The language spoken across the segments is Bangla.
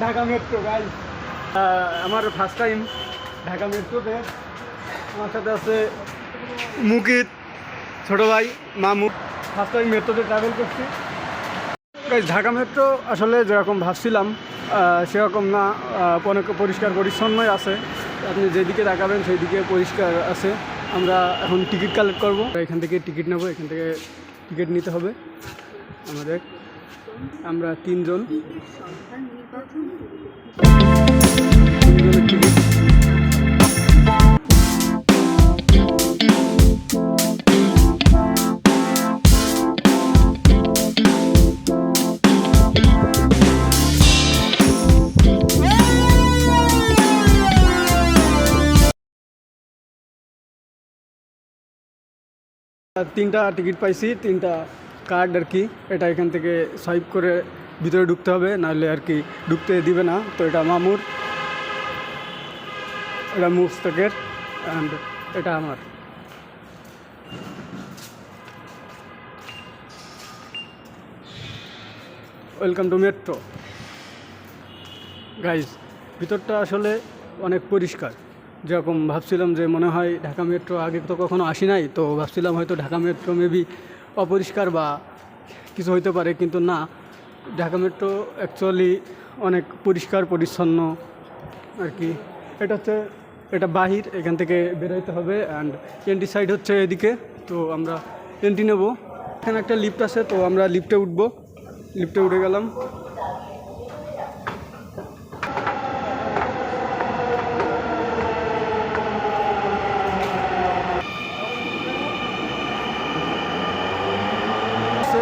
ঢাকা মেট্রো গাইস, আমার ফার্স্ট টাইম ঢাকা মেট্রোতে। আমার সাথে আছে মুকিত, ছোট ভাই মামু। ফার্স্ট টাইম মেট্রোতে ট্রাভেল করছি গাইস। ঢাকা মেট্রো আসলে যেরকম ভাবছিলাম সেরকম না, অনেক পরিষ্কার পরিচ্ছন্নই আছে। আপনি যেদিকে তাকাবেন সেই দিকে পরিষ্কার আছে। আমরা এখন টিকিট কালেক্ট করব, এখান থেকে টিকিট নেব। এখান থেকে টিকিট নিতে হবে আমাদের। আমরা তিনজনের টিকিট। তিনটা টিকিট পাইছি, তিনটা কার্ড আর কি। এটা এখান থেকে সোয়াইপ করে ভিতরে ঢুকতে হবে, নাহলে আর কি ঢুকতে দিবে না। তো এটা মামুর, এটা মুস্তাকের, অ্যান্ড এটা আমার। Welcome to metro guys. ভিতরটা আসলে অনেক পরিষ্কার। যেরকম ভাবছিলাম যে মনে হয় ঢাকা মেট্রো আগে তো কখনো আসি নাই, তো ভাবছিলাম হয়তো ঢাকা মেট্রো মেবি অপরিষ্কার বা কিছু হইতে পারে, কিন্তু না, ঢাকা মেট্রো অ্যাকচুয়ালি অনেক পরিষ্কার পরিচ্ছন্ন আর কি। এটা বাহির, এখান থেকে বেরোতে হবে। অ্যান্ড এন্ট্রি সাইড হচ্ছে এদিকে। তো আমরা এন্ট্রি নেব। এখানে একটা লিফট আছে, তো আমরা লিফটে উঠবো। লিফটে উঠে গেলাম।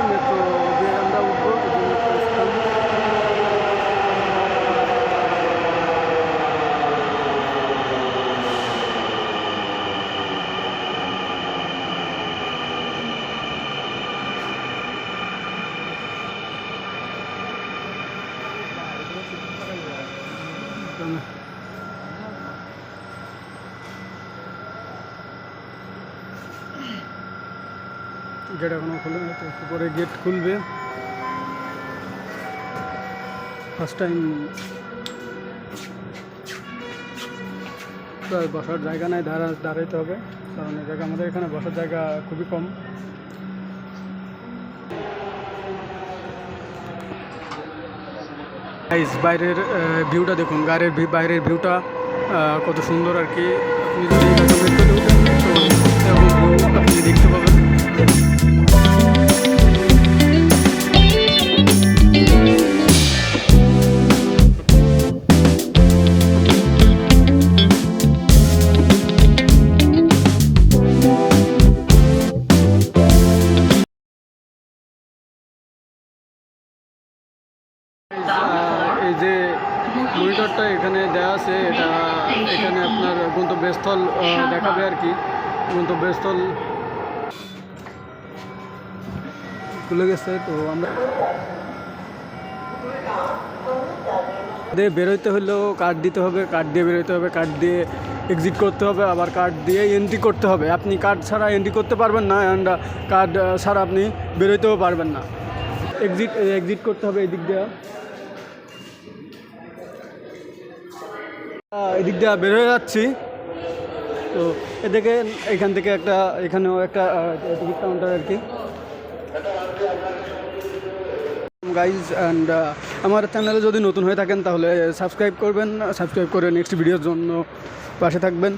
মেট্রো দিয়ে আমরা উঠবো। গেট এখনো খুলে, তো পরে গেট খুলবে। ফার্স্ট টাইম বসার জায়গা নাই, দাঁড়াইতে হবে, কারণ এই জায়গা আমাদের এখানে বসার জায়গা খুবই কম। বাইরের ভিউটা দেখুন, বাইরের ভিউটা কত সুন্দর আর কি। আপনি যদি মেট্রোতে উঠেন তো এরকম ভিউ আপনি দেখতে পাবেন। এই যে মনিটরটা এখানে দেওয়া আছে, এখানে আপনার গন্তব্যস্থল দেখাবে আর কি। গন্তব্যস্থল খুলে গেছে, তো আমরা বেরোইতে হলেও কার্ড দিতে হবে, কার্ড দিয়ে বেরোতে হবে, কার্ড দিয়ে এক্সিট করতে হবে, আবার কার্ড দিয়ে এন্ট্রি করতে হবে। আপনি কার্ড ছাড়া এন্ট্রি করতে পারবেন না, অ্যান্ড কার্ড ছাড়া আপনি বেরোইতেও পারবেন না। এক্সিট করতে হবে এদিক দিয়ে। এদিক দিয়ে বের হয়ে যাচ্ছি। তো এদিকে এখান থেকে এখানেও একটা টিকিট কাউন্টার আর কি গাইজ। অ্যান্ড আমার চ্যানেলে যদি নতুন হয়ে থাকেন তাহলে সাবস্ক্রাইব করবেন, সাবস্ক্রাইব করে নেক্সট ভিডিওর জন্য পাশে থাকবেন।